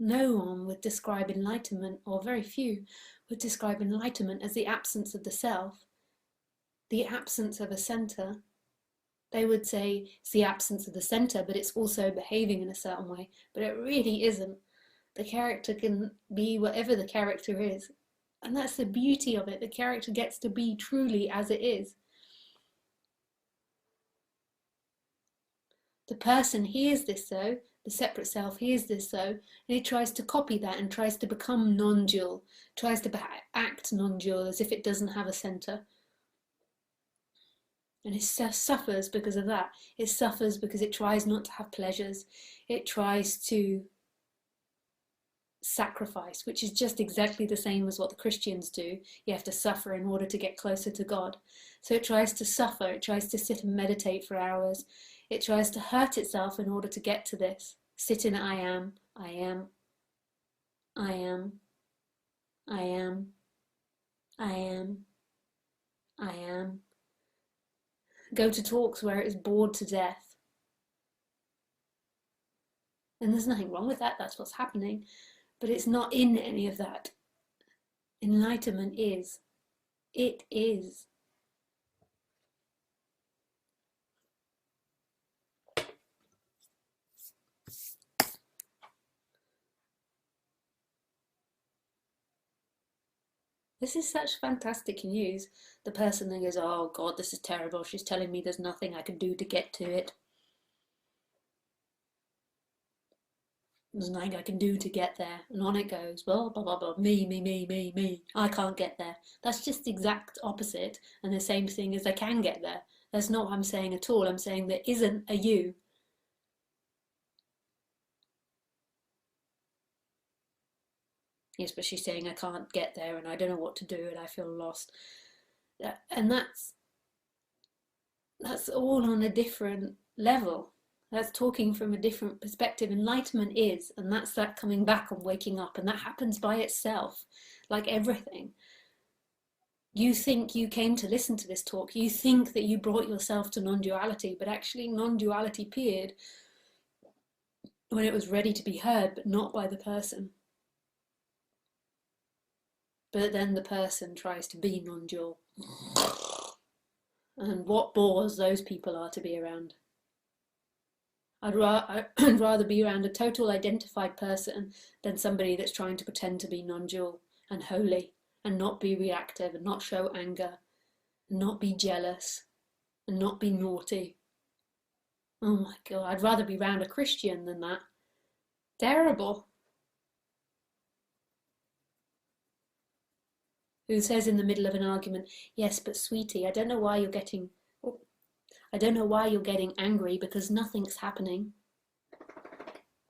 no one would describe enlightenment, or very few would describe enlightenment as the absence of the self, the absence of a center. They would say it's the absence of the center, but it's also behaving in a certain way. But it really isn't. The character can be whatever the character is. And that's the beauty of it. The character gets to be truly as it is. The person hears this though, the separate self hears this though, and it tries to copy that and tries to become non-dual, tries to act non-dual as if it doesn't have a center. And it suffers because of that. It suffers because it tries not to have pleasures. It tries to sacrifice, which is just exactly the same as what the Christians do. You have to suffer in order to get closer to God. So it tries to suffer. It tries to sit and meditate for hours. It tries to hurt itself in order to get to this. Sit in I am, I am, I am, I am, I am, I am. Go to talks where it is bored to death. And there's nothing wrong with that, that's what's happening. But it's not in any of that. Enlightenment is. It is. This is such fantastic news. The person that goes, oh God, this is terrible. She's telling me there's nothing I can do to get to it. There's nothing I can do to get there. And on it goes, well, blah, blah, blah, me. I can't get there. That's just the exact opposite and the same thing as I can get there. That's not what I'm saying at all. I'm saying there isn't a you. Yes, but she's saying I can't get there and I don't know what to do and I feel lost. And that's all on a different level. That's talking from a different perspective. Enlightenment is, and that's that coming back and waking up, and that happens by itself, like everything. You think you came to listen to this talk, you think that you brought yourself to non-duality, but actually non-duality appeared when it was ready to be heard, but not by the person. But then the person tries to be non-dual. And what bores those people are to be around. I'd rather be around a total identified person than somebody that's trying to pretend to be non-dual and holy and not be reactive and not show anger and not be jealous and not be naughty. Oh my God, I'd rather be around a Christian than that. Terrible. Who says in the middle of an argument, yes, but sweetie, I don't know why you're getting angry because nothing's happening.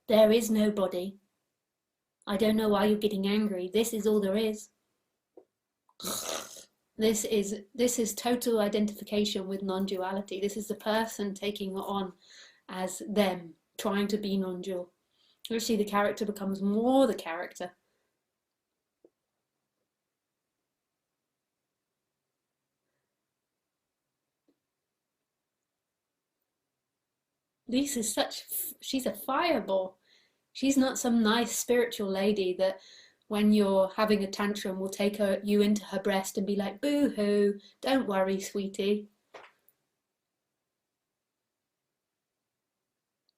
There is nobody. I don't know why you're getting angry. This is all there is. This is total identification with non-duality. This is the person taking it on as them, trying to be non-dual. Actually, the character becomes more the character. Lisa's she's a fireball. She's not some nice spiritual lady that when you're having a tantrum will take you into her breast and be like, boo-hoo, don't worry, sweetie.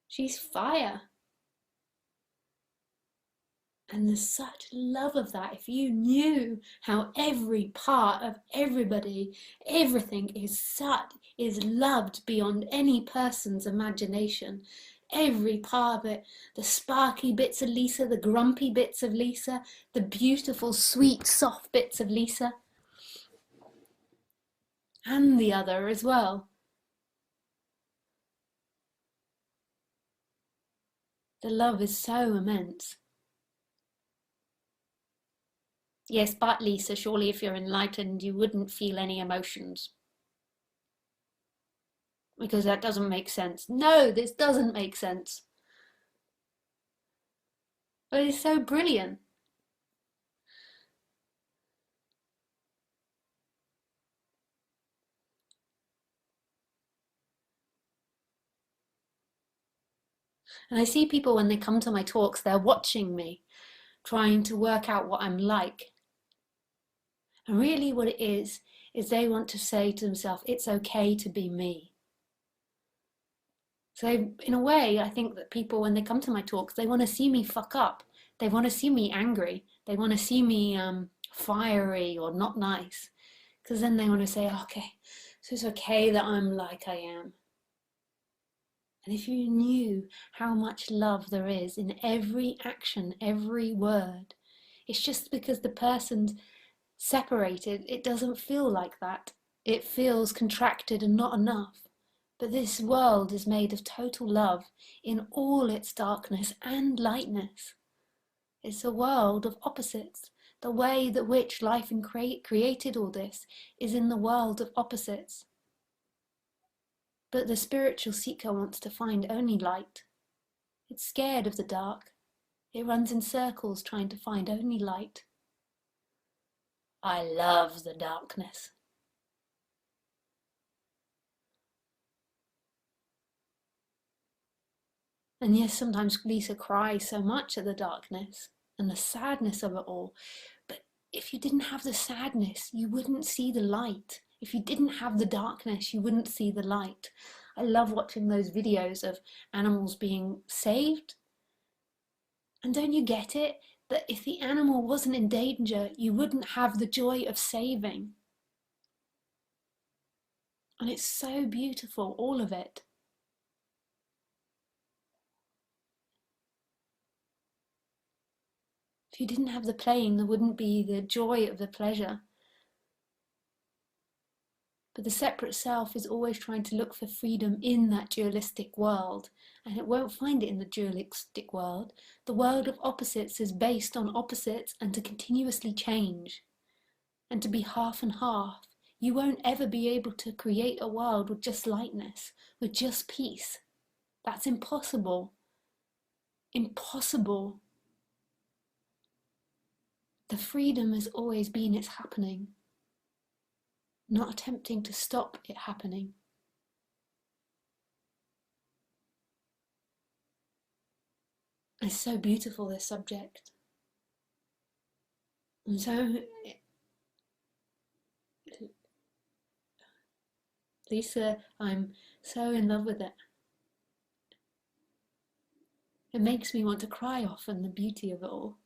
She's fire. And there's such love of that. If you knew how every part of everybody, everything is loved beyond any person's imagination. Every part of it, the sparky bits of Lisa, the grumpy bits of Lisa, the beautiful, sweet, soft bits of Lisa, and the other as well. The love is so immense. Yes, but Lisa, surely if you're enlightened, you wouldn't feel any emotions. Because that doesn't make sense. No, this doesn't make sense. But it's so brilliant. And I see people when they come to my talks, they're watching me. trying to work out what I'm like. And really what it is they want to say to themselves, it's okay to be me. So in a way, I think that people, when they come to my talks, they want to see me fuck up. They want to see me angry. They want to see me fiery or not nice. Because then they want to say, okay, so it's okay that I'm like I am. And if you knew how much love there is in every action, every word, it's just because the person's separated, it doesn't feel like that. It feels contracted and not enough. But this world is made of total love in all its darkness and lightness. It's a world of opposites. The way that which life created all this is in the world of opposites. But the spiritual seeker wants to find only light. It's scared of the dark. It runs in circles trying to find only light. I love the darkness. And yes, sometimes Lisa cries so much at the darkness and the sadness of it all. But if you didn't have the sadness, you wouldn't see the light. If you didn't have the darkness, you wouldn't see the light. I love watching those videos of animals being saved. And don't you get it? That if the animal wasn't in danger, you wouldn't have the joy of saving. And it's so beautiful, all of it. If you didn't have the playing, there wouldn't be the joy of the pleasure. But the separate self is always trying to look for freedom in that dualistic world, and it won't find it in the dualistic world. The world of opposites is based on opposites and to continuously change, and to be half and half. You won't ever be able to create a world with just lightness, with just peace. That's impossible. Impossible. The freedom has always been its happening, not attempting to stop it happening. It's so beautiful, this subject. And so, Lisa, I'm so in love with it. It makes me want to cry often, the beauty of it all.